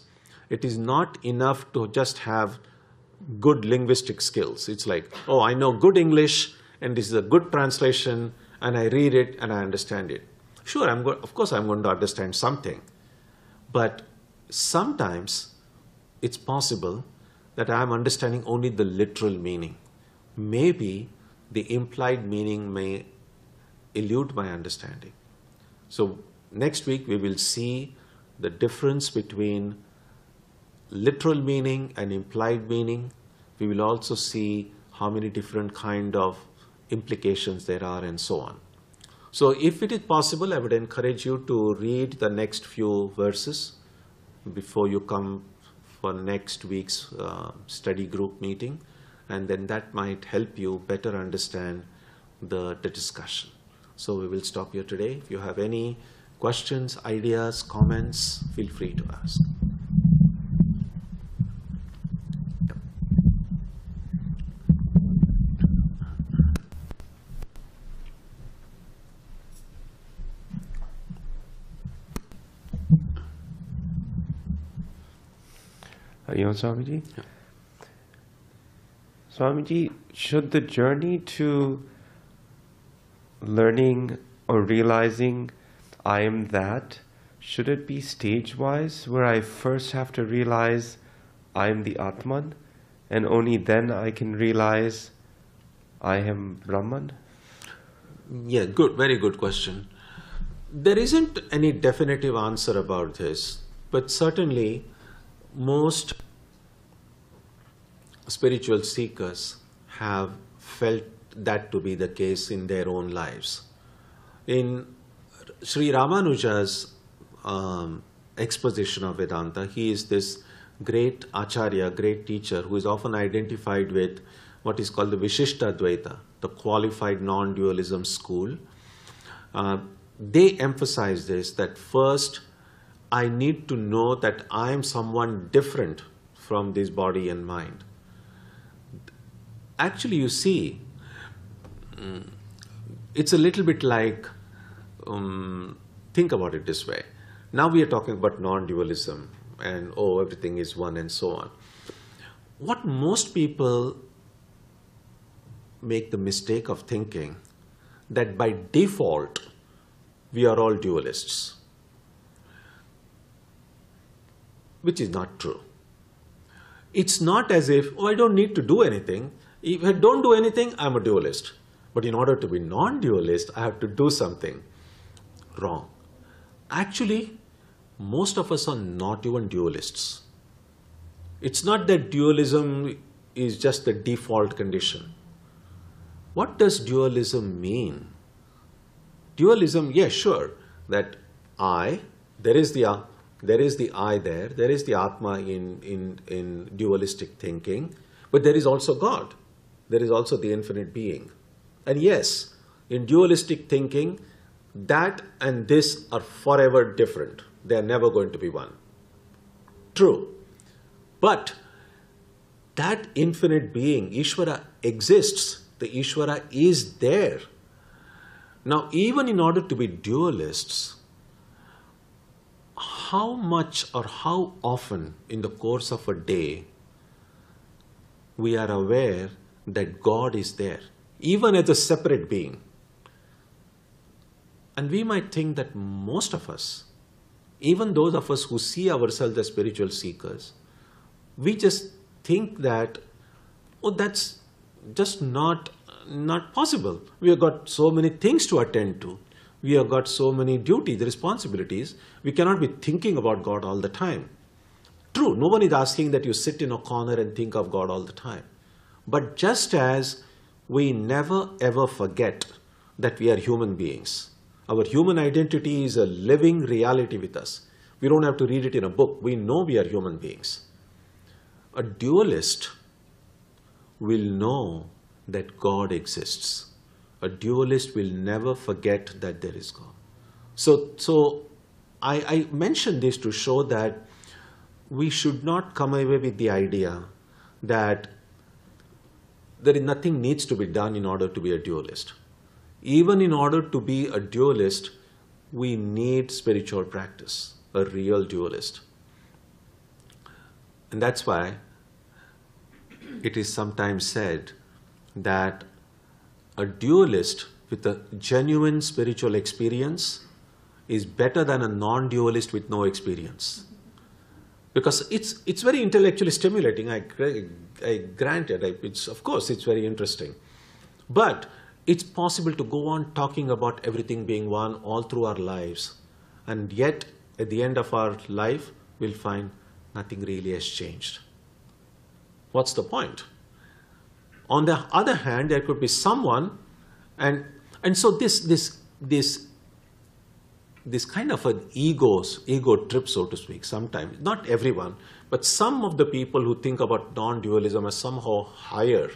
Speaker 1: it is not enough to just have good linguistic skills. It's like, oh, I know good English and this is a good translation and I read it and I understand it. Sure, of course I'm going to understand something. But sometimes it's possible that I'm understanding only the literal meaning. Maybe the implied meaning may elude my understanding. So next week we will see the difference between literal meaning and implied meaning. We will also see how many different kind of implications there are and so on. So if it is possible, I would encourage you to read the next few verses before you come for next week's study group meeting, and then that might help you better understand the discussion. So we will stop here today. If you have any questions, ideas, comments, feel free to ask.
Speaker 2: Swamiji? Yeah. Swamiji, should the journey to learning or realizing I am that, should it be stage-wise, where I first have to realize I am the Atman, and only then I can realize I am Brahman?
Speaker 1: Yeah, good, very good question. There isn't any definitive answer about this, but certainly most spiritual seekers have felt that to be the case in their own lives. In Sri Ramanuja's exposition of Vedanta, he is this great acharya, great teacher, who is often identified with what is called the Vishishta Advaita, the qualified non-dualism school. They emphasize this, that first I need to know that I am someone different from this body and mind. Actually, you see, it's a little bit like, think about it this way. Now we are talking about non-dualism and, oh, everything is one and so on. What most people make the mistake of thinking that by default, we are all dualists, which is not true. It's not as if, oh, I don't need to do anything. If I don't do anything, I'm a dualist. But in order to be non-dualist, I have to do something. Wrong. Actually, most of us are not even dualists. It's not that dualism is just the default condition. What does dualism mean? Dualism, yes, sure, that I, there is the I there is the Atma in dualistic thinking, but there is also God. There is also the infinite being. And yes, in dualistic thinking, that and this are forever different. They are never going to be one. True. But that infinite being, Ishvara, exists. The Ishvara is there. Now, even in order to be dualists, how much or how often in the course of a day we are aware that God is there, even as a separate being? And we might think that most of us, even those of us who see ourselves as spiritual seekers, we just think that, oh, that's just not possible. We have got so many things to attend to. We have got so many duties, responsibilities. We cannot be thinking about God all the time. True, no one is asking that you sit in a corner and think of God all the time. But just as we never ever forget that we are human beings, our human identity is a living reality with us. We don't have to read it in a book. We know we are human beings. A dualist will know that God exists. A dualist will never forget that there is God. So I mention this to show that we should not come away with the idea that there is nothing needs to be done in order to be a dualist. Even in order to be a dualist, we need spiritual practice, a real dualist. And that's why it is sometimes said that a dualist with a genuine spiritual experience is better than a non-dualist with no experience. Because it's very intellectually stimulating, I grant it. Of course, it's very interesting. But it's possible to go on talking about everything being one all through our lives. And yet, at the end of our life, we'll find nothing really has changed. What's the point? On the other hand, there could be someone, and so this kind of an ego trip, so to speak, sometimes, not everyone, but some of the people who think about non-dualism as somehow higher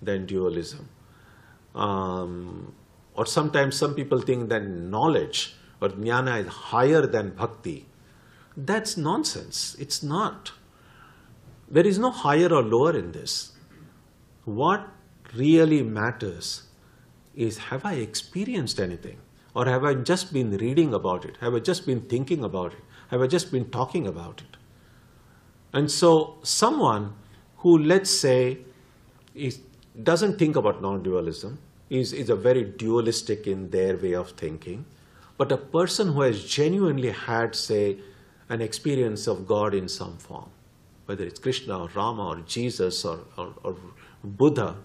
Speaker 1: than dualism. Or sometimes some people think that knowledge or jnana is higher than bhakti. That's nonsense. It's not. There is no higher or lower in this. What really matters is, have I experienced anything? Or have I just been reading about it? Have I just been thinking about it? Have I just been talking about it? And so someone who, let's say, doesn't think about non-dualism, is a very dualistic in their way of thinking, but a person who has genuinely had, say, an experience of God in some form, whether it's Krishna or Rama or Jesus or Buddha,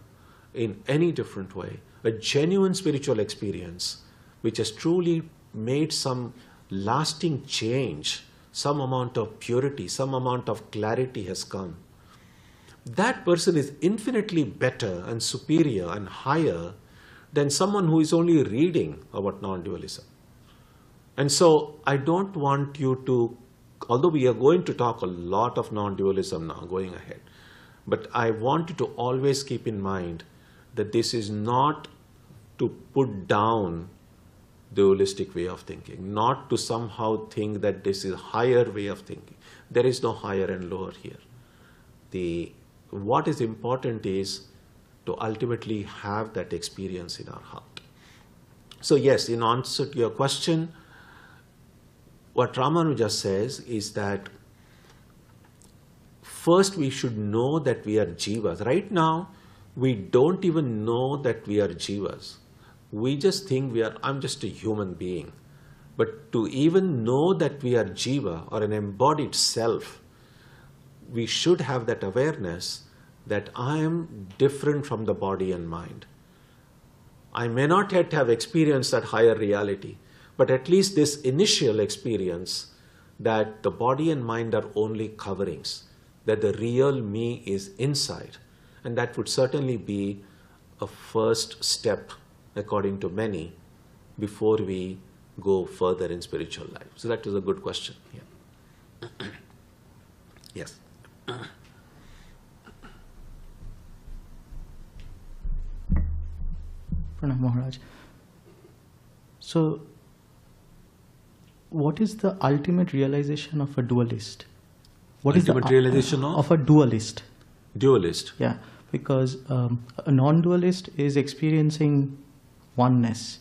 Speaker 1: in any different way, a genuine spiritual experience which has truly made some lasting change, some amount of purity, some amount of clarity has come. That person is infinitely better and superior and higher than someone who is only reading about non-dualism. And so I don't want you to, although we are going to talk a lot of non-dualism now going ahead, but I want you to always keep in mind that this is not to put down dualistic way of thinking, not to somehow think that this is a higher way of thinking. There is no higher and lower here. What is important is to ultimately have that experience in our heart. So yes, in answer to your question, what Ramanuja says is that first we should know that we are jivas. Right now, we don't even know that we are jivas. We just think I'm just a human being. But to even know that we are jiva or an embodied self, we should have that awareness that I am different from the body and mind. I may not yet have experienced that higher reality, but at least this initial experience that the body and mind are only coverings, that the real me is inside. And that would certainly be a first step, according to many, before we go further in spiritual life. So that was a good question. Yeah. Yes.
Speaker 3: Pranam Maharaj. So, what is the ultimate realization of a dualist? What is the
Speaker 1: ultimate realization
Speaker 3: of a dualist?
Speaker 1: Dualist.
Speaker 3: Yeah, because a non-dualist is experiencing oneness,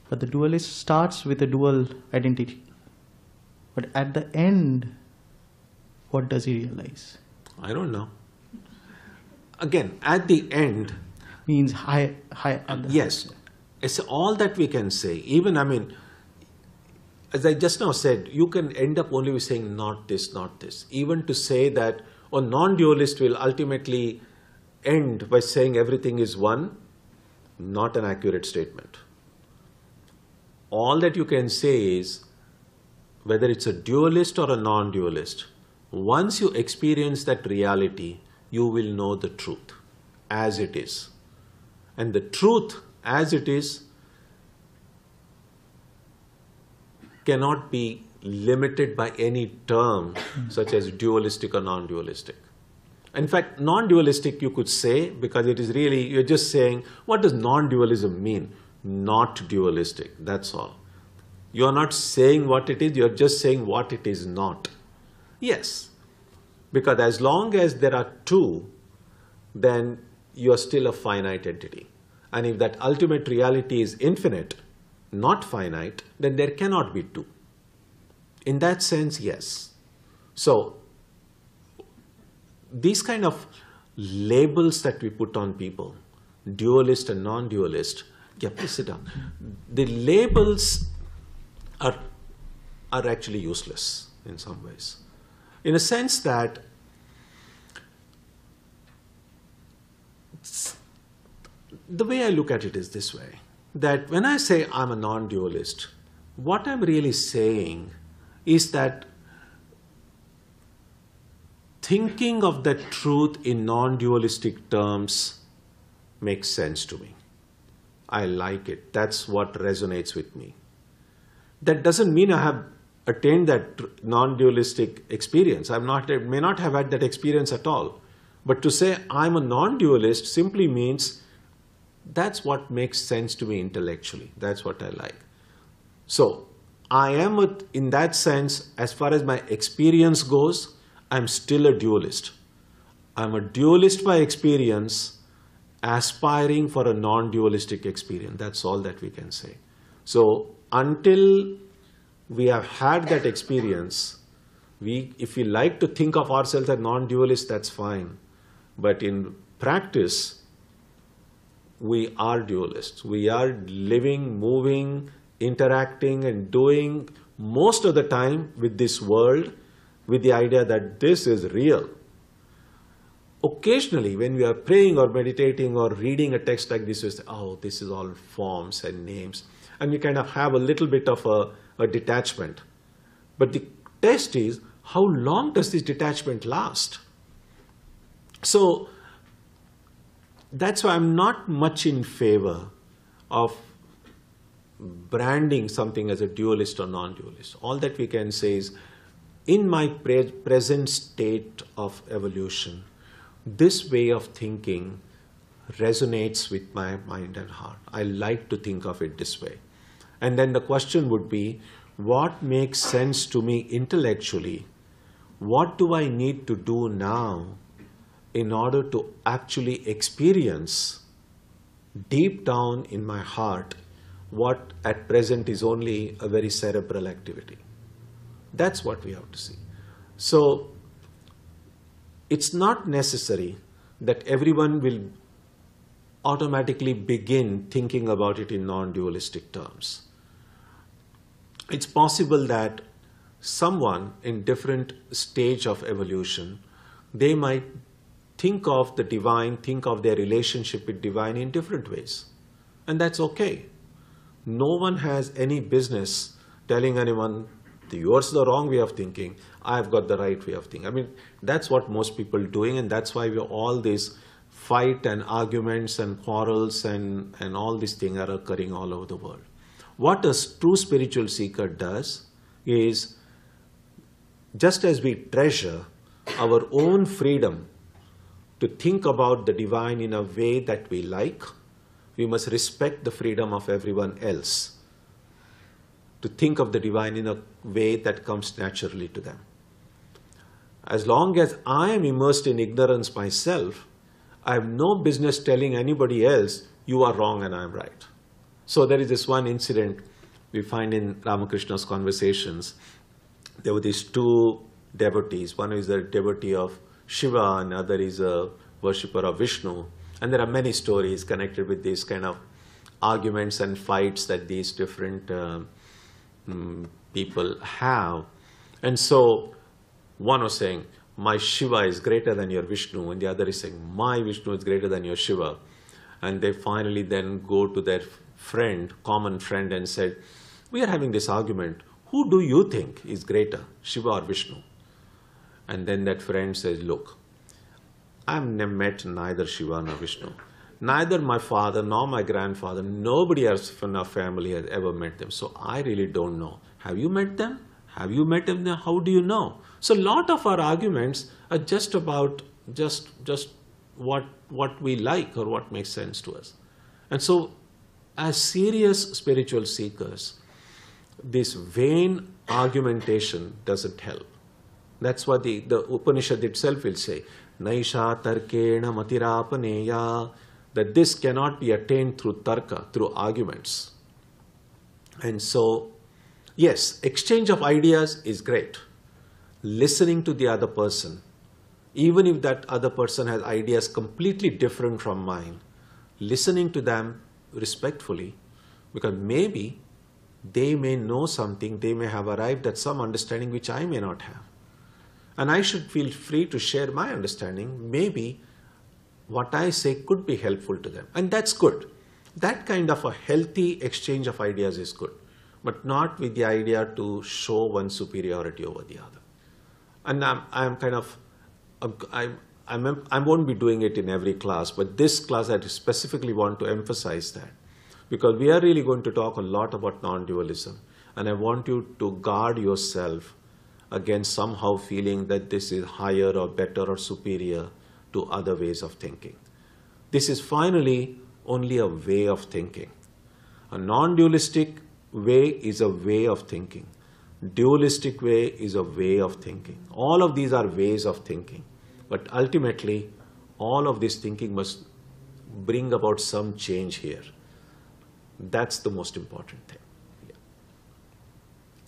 Speaker 3: but the dualist starts with a dual identity. But at the end, what does he realize?
Speaker 1: I don't know. Again, at the end,
Speaker 3: means high.
Speaker 1: Yes, it's all that we can say. Even, as I just now said, you can end up only with saying not this, not this. Even to say that a non-dualist will ultimately end by saying everything is one, not an accurate statement. All that you can say is, whether it's a dualist or a non-dualist, once you experience that reality, you will know the truth as it is. And the truth as it is cannot be limited by any term such as dualistic or non-dualistic. In fact, non-dualistic you could say, because it is really, you're just saying, what does non-dualism mean? Not dualistic, that's all. You're not saying what it is, you're just saying what it is not. Yes, because as long as there are two, then you're still a finite entity. And if that ultimate reality is infinite, not finite, then there cannot be two. In that sense, yes. So, these kind of labels that we put on people, dualist and non-dualist, yeah, please sit down. The labels are actually useless in some ways. In a sense that the way I look at it is this way, that when I say I'm a non-dualist, what I'm really saying is that thinking of the truth in non-dualistic terms makes sense to me. I like it. That's what resonates with me. That doesn't mean I have attained that non-dualistic experience. I may not have had that experience at all. But to say I'm a non-dualist simply means that's what makes sense to me intellectually. That's what I like. So I am, in that sense, as far as my experience goes, I'm still a dualist. I'm a dualist by experience, aspiring for a non-dualistic experience. That's all that we can say. So until we have had that experience, if we like to think of ourselves as non-dualist, that's fine. But in practice, we are dualists. We are living, moving, interacting and doing most of the time with this world with the idea that this is real. Occasionally, when we are praying or meditating or reading a text like this, we say, oh, this is all forms and names. And we kind of have a little bit of a detachment. But the test is, how long does this detachment last? So that's why I'm not much in favor of branding something as a dualist or non-dualist. All that we can say is, in my present state of evolution, this way of thinking resonates with my mind and heart. I like to think of it this way. And then the question would be, what makes sense to me intellectually? What do I need to do now in order to actually experience deep down in my heart what at present is only a very cerebral activity? That's what we have to see. So it's not necessary that everyone will automatically begin thinking about it in non-dualistic terms. It's possible that someone in different stage of evolution, they might think of the divine, think of their relationship with divine in different ways. And that's okay. No one has any business telling anyone, yours is the wrong way of thinking, I've got the right way of thinking. I mean, that's what most people are doing, and that's why we have all these fight and arguments and quarrels and all these things are occurring all over the world. What a true spiritual seeker does is, just as we treasure our own freedom to think about the divine in a way that we like, we must respect the freedom of everyone else to think of the divine in a way that comes naturally to them. As long as I am immersed in ignorance myself, I have no business telling anybody else, you are wrong and I am right. So there is this one incident we find in Ramakrishna's conversations. There were these two devotees. One is a devotee of Shiva and the other is a worshipper of Vishnu. And there are many stories connected with these kind of arguments and fights that these different people have. And so one was saying, my Shiva is greater than your Vishnu, and the other is saying, my Vishnu is greater than your Shiva. And they finally then go to their friend, common friend, and said, we are having this argument. Who do you think is greater, Shiva or Vishnu? And then that friend says, look, I've never met neither Shiva nor Vishnu. Neither my father nor my grandfather, nobody else from our family has ever met them. So I really don't know. Have you met them? Have you met them? How do you know? So a lot of our arguments are just about just what we like or what makes sense to us. And so as serious spiritual seekers, this vain argumentation doesn't help. That's what the Upanishad itself will say, Naisha tarkena matirapaneya, that this cannot be attained through tarka, through arguments. And so, yes, exchange of ideas is great. Listening to the other person, even if that other person has ideas completely different from mine, listening to them respectfully, because maybe they may know something, they may have arrived at some understanding which I may not have. And I should feel free to share my understanding. Maybe what I say could be helpful to them. And that's good. That kind of a healthy exchange of ideas is good, but not with the idea to show one superiority over the other. And I won't be doing it in every class, but this class I specifically want to emphasize that, because we are really going to talk a lot about non-dualism, and I want you to guard yourself against somehow feeling that this is higher or better or superior to other ways of thinking. This is finally only a way of thinking. A non-dualistic way is a way of thinking. Dualistic way is a way of thinking. All of these are ways of thinking. But ultimately, all of this thinking must bring about some change here. That's the most important thing. Yeah.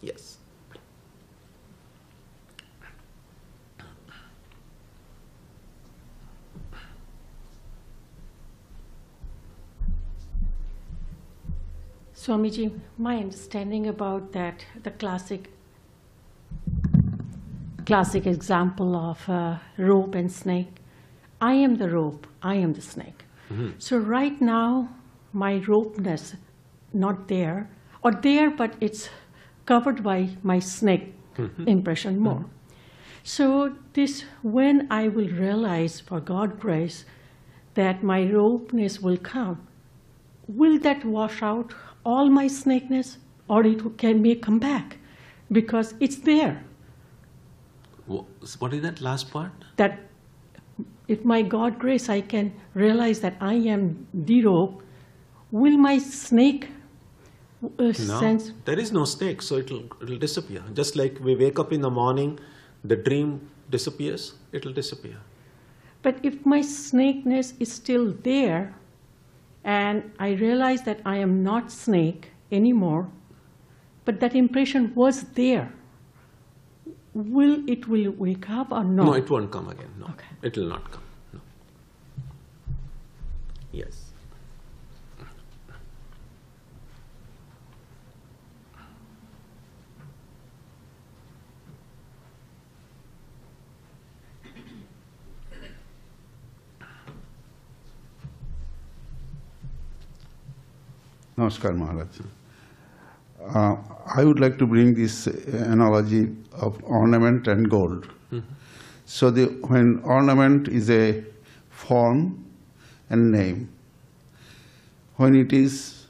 Speaker 1: Yes.
Speaker 4: Swamiji, my understanding about that, the classic example of rope and snake. I am the rope, I am the snake. Mm-hmm. So right now, my ropeness, not there, or there, but it's covered by my snake impression more. Mm-hmm. So this, when I will realize, for God's grace, that my ropeness will come, will that wash out all my snakeness, or it may come back? Because it's there.
Speaker 1: What is that last part?
Speaker 4: That if my God grace I can realize that I am the rope, will my snake
Speaker 1: No,
Speaker 4: sense.
Speaker 1: there is no snake, so it'll disappear. Just like we wake up in the morning, the dream disappears, it'll disappear.
Speaker 4: But if my snakeness is still there, and I realize that I am not snake anymore, but that impression was there, will it wake up or no?
Speaker 1: No, it won't come again. No,
Speaker 4: Okay.
Speaker 1: it will not come. No. Yes.
Speaker 5: Namaskar, Maharaj. I would like to bring this analogy of ornament and gold. So when ornament is a form and name, when it is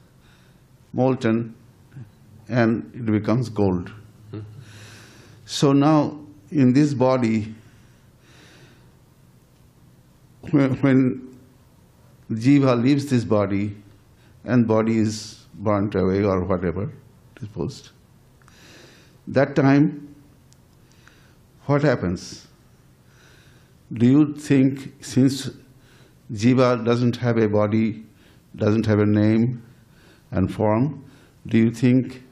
Speaker 5: molten and it becomes gold. So now in this body, when jiva leaves this body and body is burnt away or whatever, disposed, that time, what happens? Do you think, since jiva doesn't have a body, doesn't have a name and form, do you think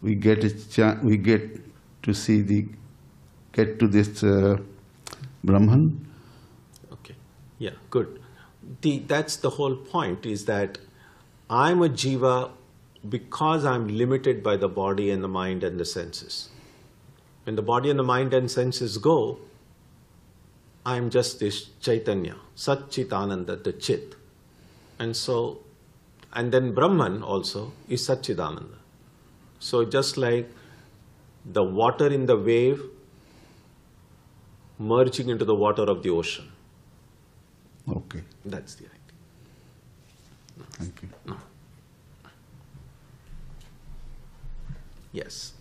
Speaker 5: we get to see get to this Brahman?
Speaker 1: Okay. Yeah, good. That's the whole point, is that I'm a jiva because I'm limited by the body and the mind and the senses. When the body and the mind and senses go, I'm just this Chaitanya, Sat Chit Ananda, the Chit. And then Brahman also is Sat Chit Ananda. So just like the water in the wave merging into the water of the ocean.
Speaker 5: Okay,
Speaker 1: That's the idea.
Speaker 5: thank you.
Speaker 1: No. Yes.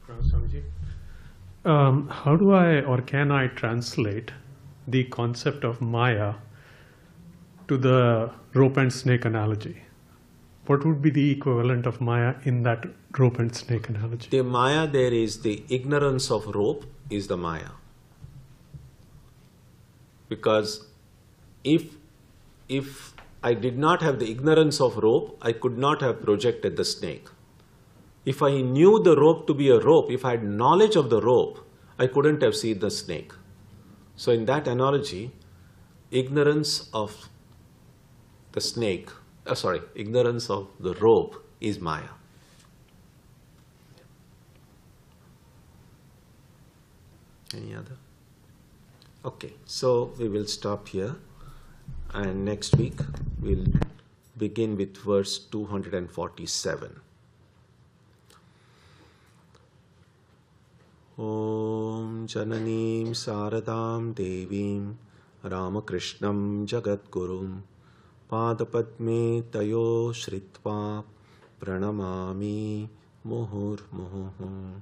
Speaker 6: Swamiji, how do I or can I translate the concept of Maya to the rope and snake analogy? What would be the equivalent of Maya in that rope and snake analogy?
Speaker 1: The Maya there is the ignorance of rope is the Maya. Because if I did not have the ignorance of rope, I could not have projected the snake. If I knew the rope to be a rope, if I had knowledge of the rope, I couldn't have seen the snake. So in that analogy, ignorance of the snake, ignorance of the rope is Maya. Any other? Okay, so we will stop here, and next week we'll begin with verse 247. Om Jananim Saradam Devim Ramakrishnam Jagadgurum Padapadme Tayo Shritva Pranamami Muhur Muhu.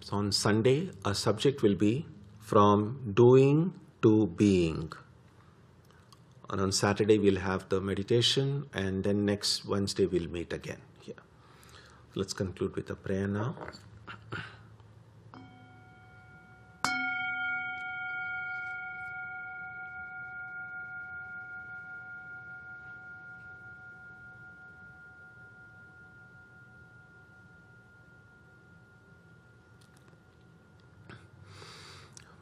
Speaker 1: So on Sunday, our subject will be from doing to being. And on Saturday, we'll have the meditation, and then next Wednesday, we'll meet again here. Let's conclude with a prayer now.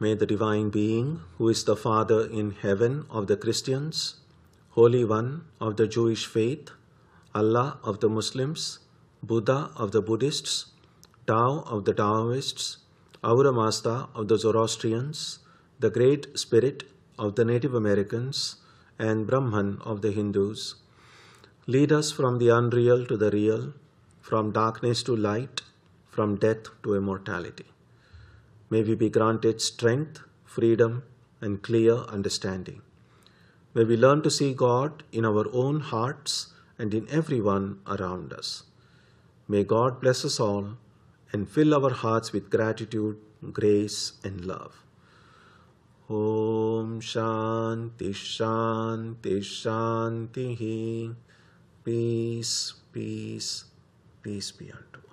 Speaker 1: May the Divine Being, who is the Father in heaven of the Christians, Holy One of the Jewish faith, Allah of the Muslims, Buddha of the Buddhists, Tao of the Taoists, Ahura Mazda of the Zoroastrians, the Great Spirit of the Native Americans, and Brahman of the Hindus. Lead us from the unreal to the real, from darkness to light, from death to immortality. May we be granted strength, freedom, and clear understanding. May we learn to see God in our own hearts and in everyone around us. May God bless us all and fill our hearts with gratitude, grace, and love. Om Shanti Shanti Shanti. Peace, peace, peace be unto you.